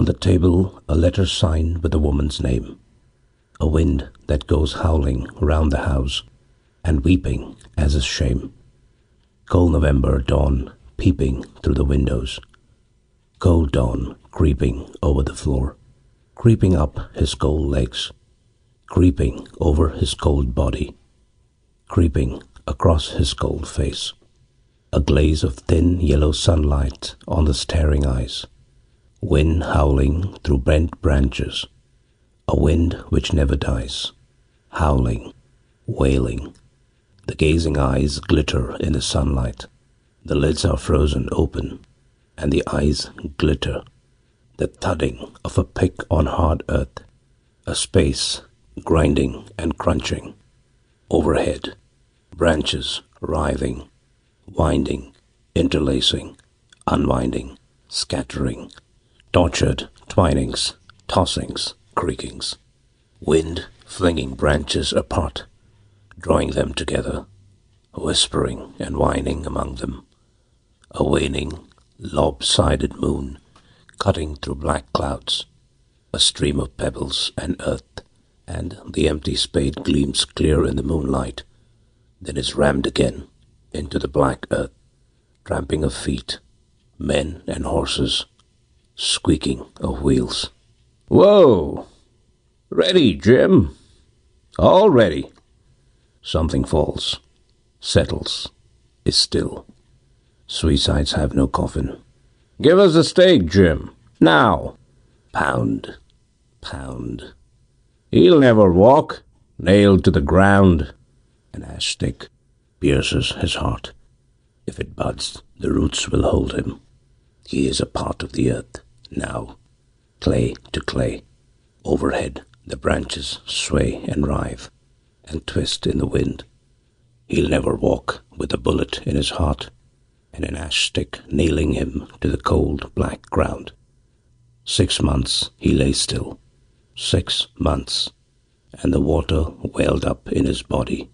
On the table, a letter signed with a woman's name. A wind that goes howling round the house, and weeping as is shame. Cold November dawn peeping through the windows. Cold dawn creeping over the floor, creeping up his cold legs, creeping over his cold body, creeping across his cold face. A glaze of thin yellow sunlight on the staring eyes. Wind howling through bent branches. A wind which never dies. Howling, wailing. The gazing eyes glitter in the sunlight. The lids are frozen open, and the eyes glitter. The thudding of a pick on hard earth. A space grinding and crunching. Overhead, branches writhing, winding, interlacing, unwinding, scattering, tortured twinings, tossings, creakings. Wind flinging branches apart, drawing them together, whispering and whining among them. A waning, lopsided moon cutting through black clouds. A stream of pebbles and earth, and the empty spade gleams clear in the moonlight, then is rammed again into the black earth. Tramping of feet, men and horses, squeaking of wheels. Whoa! Ready, Jim? All ready. Something falls, settles, is still. Suicides have no coffin. Give us a stake, Jim. Now. Pound, pound. He'll never walk, nailed to the ground. An ash stick pierces his heart. If it buds, the roots will hold him. He is a part of the earth, now. Clay to clay. Overhead, the branches sway and writhe, and twist in the wind. He'll never walk with a bullet in his heart, and an ash stick nailing him to the cold black ground. 6 months he lay still. 6 months, and the water welled up in his body,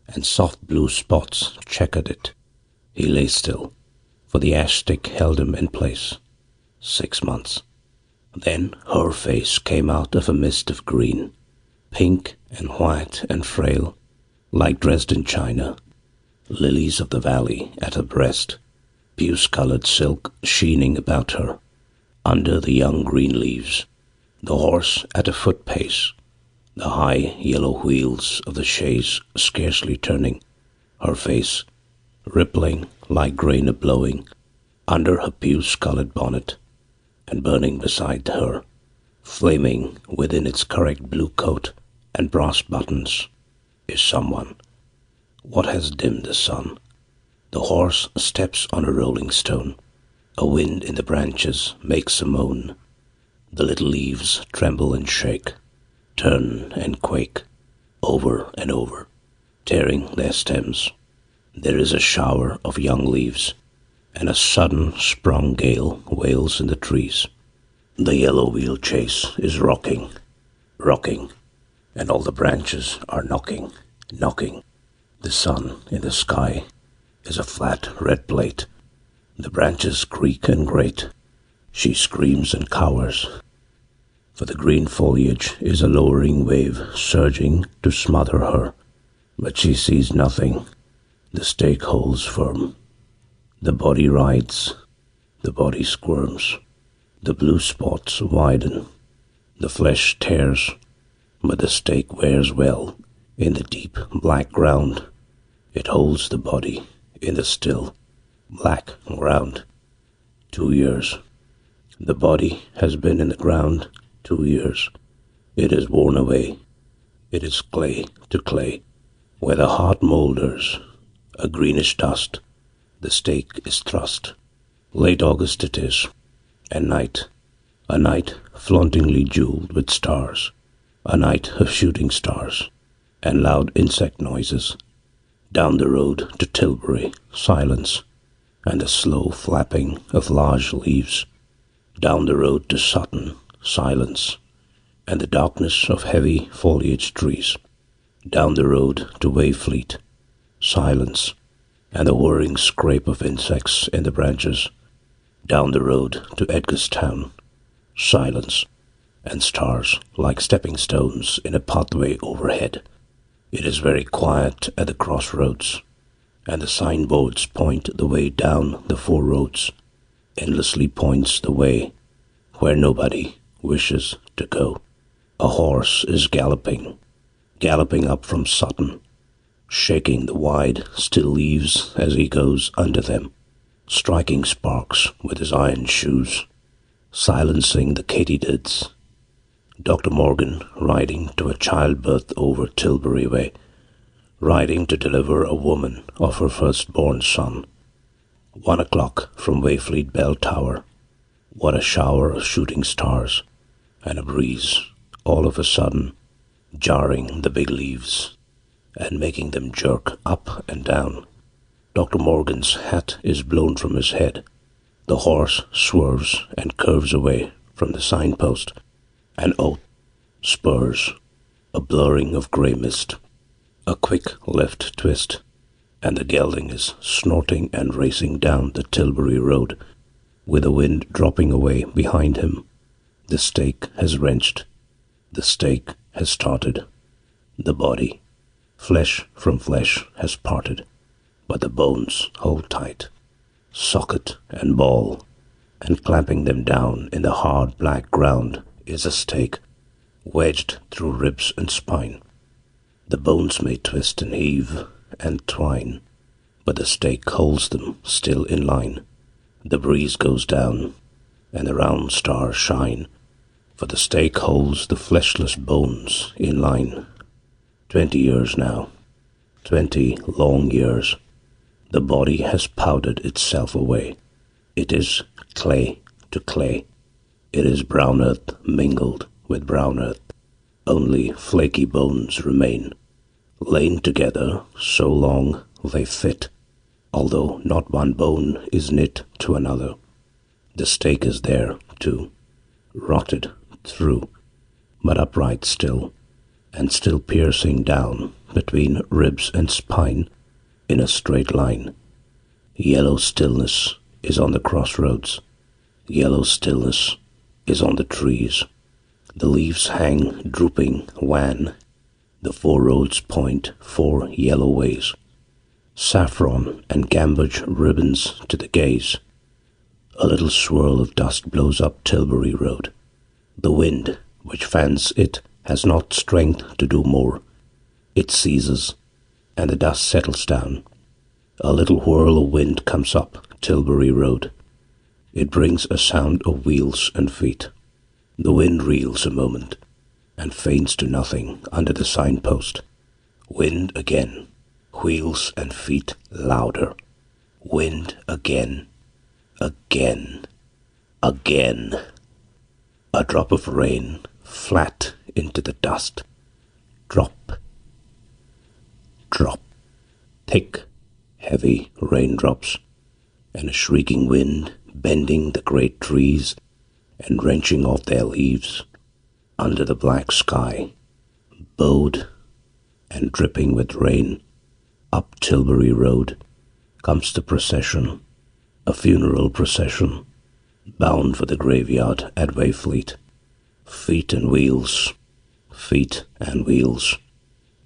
and soft blue spots checkered it. He lay still, for the ash stick held him in place. 6 months. Then her face came out of a mist of green, pink and white and frail, like Dresden china. Lilies of the valley at her breast, puce-colored silk sheening about her. Under the young green leaves, the horse at a foot pace, the high yellow wheels of the chaise scarcely turning, her face rippling like grain a-blowing under her puce-colored bonnet, and burning beside her, flaming within its correct blue coat and brass buttons, is someone. What has dimmed the sun? The horse steps on a rolling stone. A wind in the branches makes a moan. The little leaves tremble and shake, turn and quake, over and over, tearing their stems. There is a shower of young leaves, and a sudden sprung gale wails in the trees. The yellow wheel chase is rocking, rocking, and all the branches are knocking, knocking. The sun in the sky is a flat red plate. The branches creak and grate. She screams and cowers, for the green foliage is a lowering wave surging to smother her. But she sees nothing. The stake holds firm. The body writhes. The body squirms. The blue spots widen. The flesh tears, but the stake wears well in the deep black ground. It holds the body in the still black ground. 2 years. The body has been in the ground 2 years. It is worn away. It is clay to clay, where the heart moulders, a greenish dust. The stake is thrust. Late August it is, and night, a night flauntingly jeweled with stars, a night of shooting stars, and loud insect noises. Down the road to Tilbury, silence, and the slow flapping of large leaves. Down the road to Sutton, silence, and the darkness of heavy foliaged trees. Down the road to Wayfleet, silence, and the whirring scrape of insects in the branches. Down the road to Edgarstown, silence, and stars like stepping stones in a pathway overhead. It is very quiet at the crossroads, and the signboards point the way down the four roads, endlessly points the way where nobody wishes to go. A horse is galloping up from Sutton, shaking the wide, still leaves as he goes under them, striking sparks with his iron shoes, silencing the katydids. Dr. Morgan riding to a childbirth over Tilbury Way, riding to deliver a woman of her firstborn son. 1 o'clock from Wayfleet Bell Tower. What a shower of shooting stars, and a breeze, all of a sudden, jarring the big leaves and making them jerk up and down. Dr. Morgan's hat is blown from his head. The horse swerves and curves away from the signpost. An oath, spurs, a blurring of grey mist, a quick left twist, and the gelding is snorting and racing down the Tilbury Road, with the wind dropping away behind him. The stake has wrenched. The stake has started. The body, flesh from flesh, has parted, but the bones hold tight, socket and ball, and clamping them down in the hard black ground is a stake, wedged through ribs and spine. The bones may twist and heave and twine, but the stake holds them still in line. The breeze goes down, and the round stars shine, for the stake holds the fleshless bones in line. 20 years now, 20 long years. The body has powdered itself away. It is clay to clay. It is brown earth mingled with brown earth. Only flaky bones remain, lain together so long they fit, although not one bone is knit to another. The stake is there, too, rotted through, but upright still, and still piercing down between ribs and spine in a straight line. Yellow stillness is on the crossroads. Yellow stillness is on the trees. The leaves hang drooping wan. The four roads point four yellow ways. Saffron and gamboge ribbons to the gaze. A little swirl of dust blows up Tilbury Road. The wind, which fans it, has not strength to do more. It ceases, and the dust settles down. A little whirl of wind comes up Tilbury Road. It brings a sound of wheels and feet. The wind reels a moment, and faints to nothing under the signpost. Wind again, wheels and feet louder. Wind again, again, again. A drop of rain flat into the dust. Drop, drop. Thick, heavy raindrops, and a shrieking wind bending the great trees and wrenching off their leaves under the black sky, bowed and dripping with rain. Up Tilbury Road comes the procession, a funeral procession, bound for the graveyard at Wayfleet. Feet and wheels,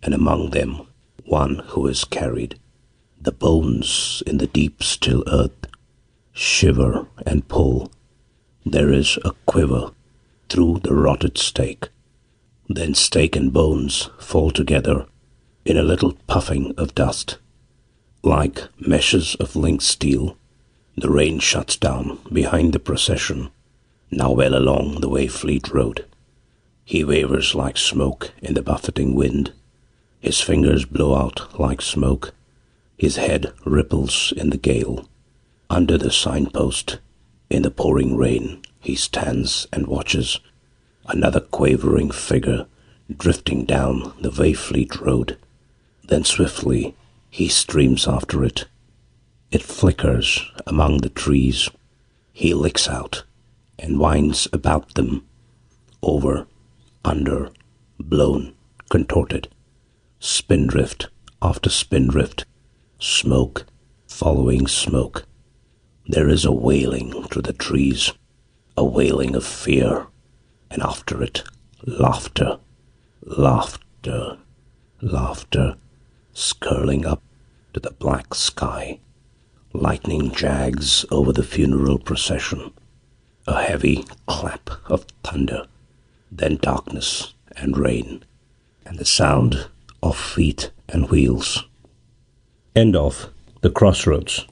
and among them one who is carried. The bones in the deep still earth shiver and pull. There is a quiver through the rotted stake. Then stake and bones fall together in a little puffing of dust. Like meshes of linked steel, the rain shuts down behind the procession, now well along the Wayfleet Road. He wavers like smoke in the buffeting wind. His fingers blow out like smoke. His head ripples in the gale. Under the signpost, in the pouring rain, he stands and watches. Another quavering figure drifting down the Wayfleet Road. Then swiftly he streams after it. It flickers among the trees. He licks out and winds about them, over, under, blown, contorted. Spindrift after spindrift, smoke following smoke. There is a wailing through the trees, a wailing of fear, and after it, laughter, laughter, laughter, skirling up to the black sky. Lightning jags over the funeral procession. A heavy clap of thunder, then darkness and rain, and the sound of feet and wheels. End of The Crossroads